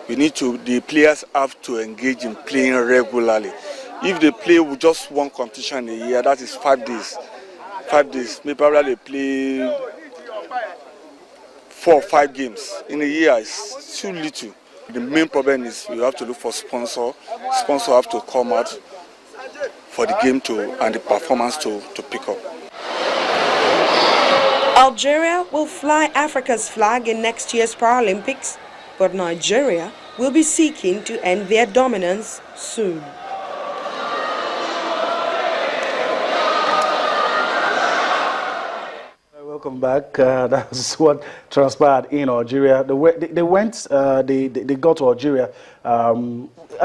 the players have to engage in playing regularly. If they play with just one competition a year, that is 5 days. 5 days, maybe probably they play 4 or 5 games in a year is too little. The main problem is you have to look for sponsor. Sponsor have to come out for the game and the performance to pick up. Algeria will fly Africa's flag in next year's Paralympics, but Nigeria will be seeking to end their dominance soon. Welcome back. That's what transpired in Algeria. They got to Algeria. I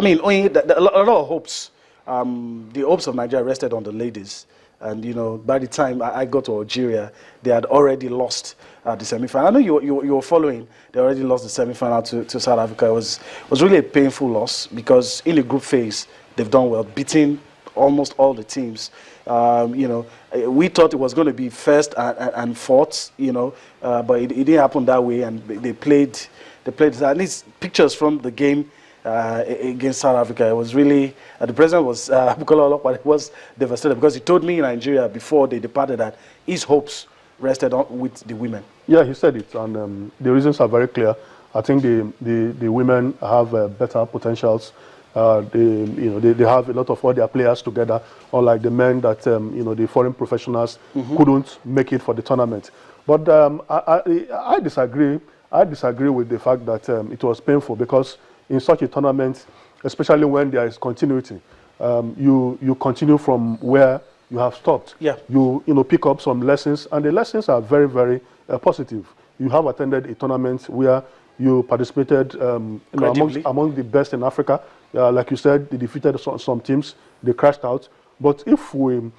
mean, a lot of hopes. The hopes of Nigeria rested on the ladies. And, you know, by the time I got to Algeria, they had already lost the semi-final. I know you were following. They already lost the semi-final to South Africa. It was really a painful loss because in the group phase, they've done well, beating almost all the teams. You know, we thought it was going to be first and fourth, you know, but it didn't happen that way. And they played at least pictures from the game against South Africa. It was really, the president was, but it was devastated because he told me in Nigeria before they departed that his hopes rested with the women. Yeah, he said it, and the reasons are very clear. I think the women have better potentials. They have a lot of all their players together, unlike the men that the foreign professionals couldn't make it for the tournament. But I disagree. I disagree with the fact that it was painful because in such a tournament, especially when there is continuity, you continue from where you have stopped. Yeah. You pick up some lessons, and the lessons are very, very positive. You have attended a tournament where you participated among the best in Africa. Like you said, they defeated some teams. They crashed out. But if we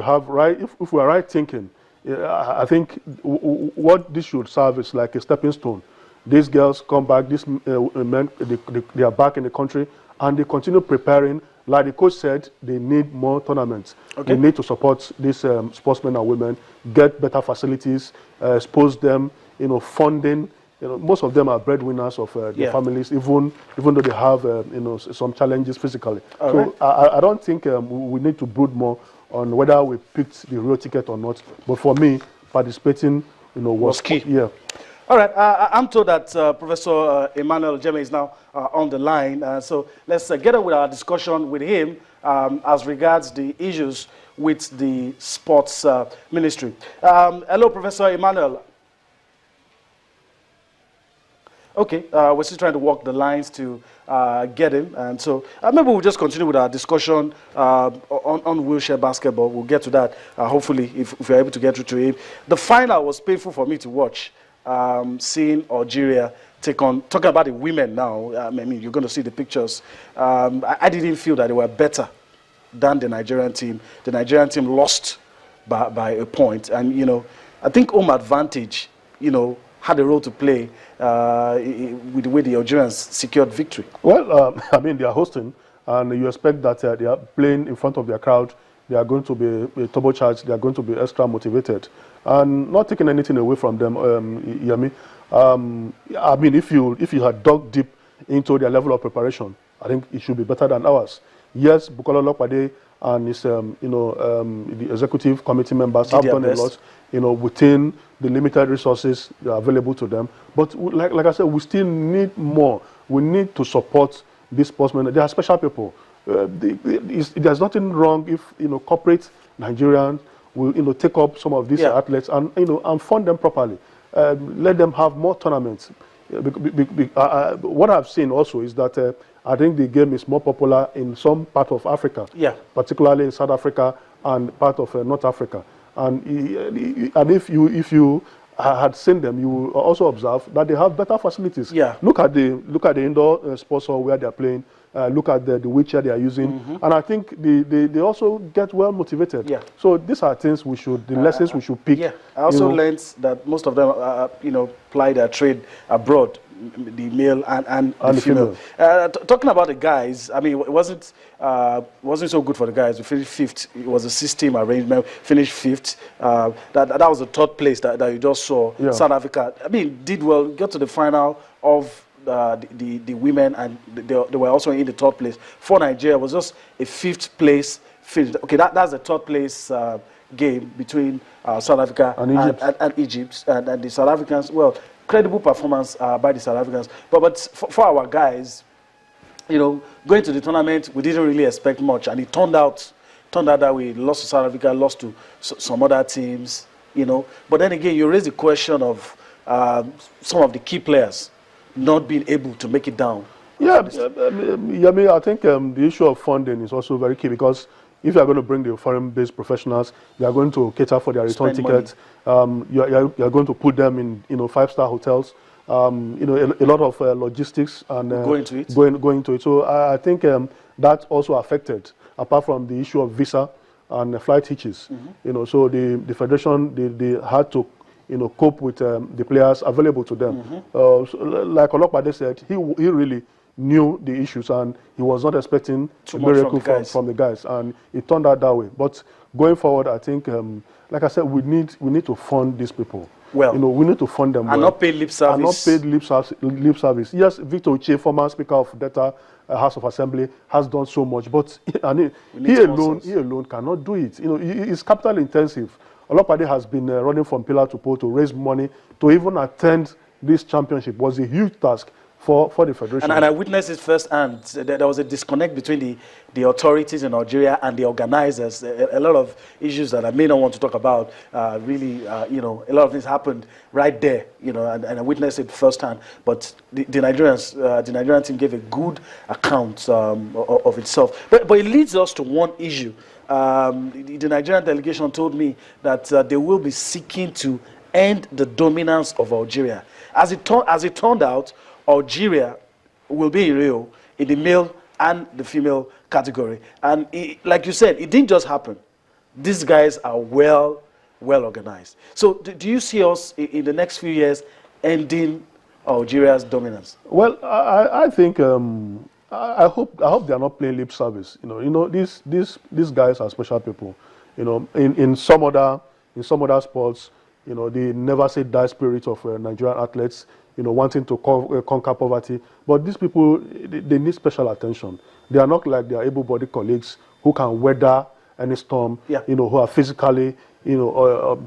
are right thinking, I think what this should serve is like a stepping stone. These girls come back. These men, they are back in the country, and they continue preparing. Like the coach said, they need more tournaments. Okay. They need to support these sportsmen and women, get better facilities, expose them, funding. Most of them are breadwinners of their families, even though they have some challenges physically. So I don't think we need to brood more on whether we picked the real ticket or not. But for me, participating was key. Yeah. All right, I'm told that Professor Emmanuel Jeme is now on the line. So let's get on with our discussion with him as regards the issues with the sports ministry. Hello, Professor Emmanuel. Okay, we're still trying to walk the lines to get him. And so maybe we'll just continue with our discussion on wheelchair basketball. We'll get to that, hopefully, if we're able to get through to him. The final was painful for me to watch. Seeing Algeria take on, talking about the women now, I mean, you're going to see the pictures. I didn't feel that they were better than the Nigerian team. The Nigerian team lost by a point. And, I think home advantage, had a role to play with the way the Algerians secured victory. Well, I mean, they are hosting, and you expect that they are playing in front of their crowd. They are going to be turbocharged. They are going to be extra motivated. And not taking anything away from them, Yemi. I mean, if you had dug deep into their level of preparation, I think it should be better than ours. Yes, Bukola Lokpade and his, the executive committee members have done a lot, within the limited resources that are available to them. But like I said, we still need more. We need to support these sportsmen. They are special people. There's nothing wrong if corporate Nigerians will take up some of these athletes and and fund them properly. Let them have more tournaments. What I've seen also is that I think the game is more popular in some part of Africa, particularly in South Africa and part of North Africa. And if you had seen them, you will also observe that they have better facilities. Yeah. Look at the indoor sports hall where they are playing. Look at the wheelchair they are using, and I think they also get well motivated. Yeah. So these are things the lessons we should pick. Yeah. I also learned that most of them, ply their trade abroad, the male and the female. Talking about the guys, I mean, it wasn't so good for the guys. We finished 5th. It was a 6-team arrangement. Finished 5th. That was the 3rd place that you just saw. Yeah. South Africa, I mean, did well. Got to the final of the women, and they were also in the third place. For Nigeria, it was just a fifth place finish. Okay, that's the third place game between South Africa and Egypt, and the South Africans. Well, credible performance by the South Africans, but for our guys, you know, going to the tournament, we didn't really expect much, and it turned out that we lost to South Africa, lost to some other teams, you know. But then again, you raise the question of some of the key players not being able to make it down. Yeah, I think the issue of funding is also very key, because if you are going to bring the foreign-based professionals, you are going to cater for their return tickets. You are going to put them in, you know, 5-star hotels. You know, a lot of logistics and going to it. So I think that also affected, apart from the issue of visa and flight hitches. You know, so the federation they had to, you know, cope with the players available to them. So, like Olopade said, he really knew the issues, and he was not expecting a miracle from the guys, and it turned out that way. But going forward, I think, like I said, we need to fund these people. Well, you know, we need to fund them and not pay lip service. And not pay lip service. Yes, Victor Uche, former Speaker of Delta House of Assembly, has done so much, but he alone cannot do it. You know, it's capital intensive. Olopade has been running from pillar to pole to raise money to even attend this championship. Was a huge task for the federation. And I witnessed it firsthand. There was a disconnect between the authorities in Nigeria and the organizers. A lot of issues that I may not want to talk about. Really, you know, a lot of things happened right there. You know, and I witnessed it firsthand. But the Nigerian team gave a good account of itself. But it leads us to one issue. The Nigerian delegation told me that they will be seeking to end the dominance of Algeria. As it turned out, Algeria will be in Rio in the male and the female category. And like you said, it didn't just happen. These guys are well organized. So do you see us in the next few years ending Algeria's dominance? Well, I think I hope they are not playing lip service. You know, these guys are special people. You know, in some other sports, you know, they never say die spirit of Nigerian athletes, you know, wanting to conquer poverty. But these people, they need special attention. They are not like their able-bodied colleagues who can weather any storm, you know, who are physically, you know,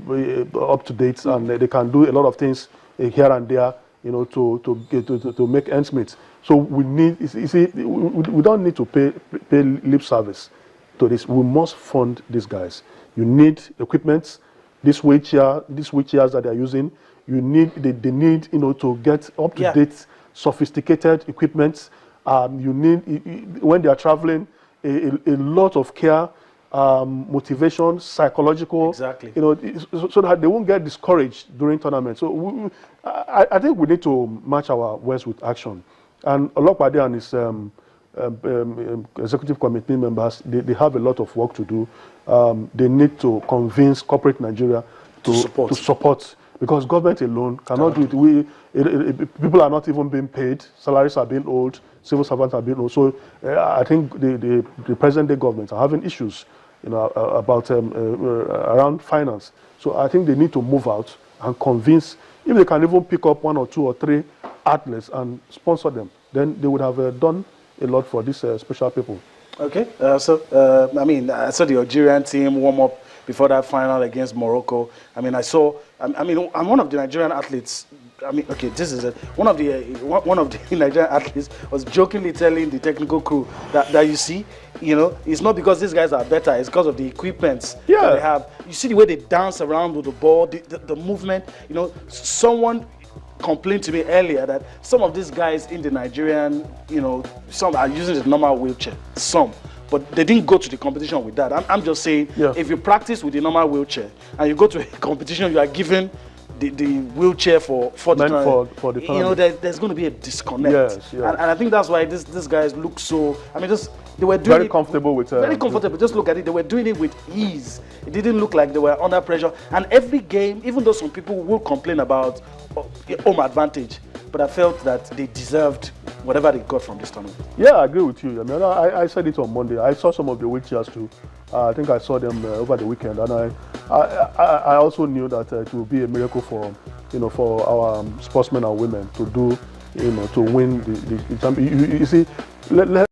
up to date, and they can do a lot of things here and there, you know, to make ends meet. So we need, you see, we don't need to pay lip service to this. We must fund these guys. You need equipment. These wheelchairs that they are using, they need, you know, to get up to date, sophisticated equipment. You need, when they are traveling, a lot of care, motivation, psychological, you know, so that they won't get discouraged during tournaments. So I think we need to match our words with action. And Olopade and his executive committee members, they have a lot of work to do. They need to convince corporate Nigeria to support, because government alone cannot do it. People are not even being paid. Salaries are being owed. Civil servants are being owed. So I think the present-day government are having issues, you know, about around finance. So I think they need to move out and convince. If they can even pick up 1 or 2 or 3 athletes and sponsor them, then they would have done a lot for these special people. Okay, I mean, I saw the Algerian team warm up before that final against Morocco. I mean, I'm one of the Nigerian athletes. I mean, okay, this is it. One of the Nigerian athletes was jokingly telling the technical crew that you see, you know, it's not because these guys are better, it's because of the equipment that they have. You see the way they dance around with the ball, the movement. You know, someone complained to me earlier that some of these guys in the Nigerian, you know, some are using the normal wheelchair, but they didn't go to the competition with that. I'm just saying, if you practice with the normal wheelchair and you go to a competition, you are given the wheelchair for the tournament. You know, there's going to be a disconnect. Yes. And I think that's why these guys look so, I mean, they were doing very comfortable with very comfortable. Just look at it. They were doing it with ease. It didn't look like they were under pressure. And every game, even though some people will complain about home advantage, but I felt that they deserved whatever they got from this tournament. Yeah, I agree with you. I mean, I said it on Monday. I saw some of the wheelchairs too. I think I saw them over the weekend, and I also knew that it would be a miracle for, you know, for our sportsmen and women to do you know, to win the champion. You see, let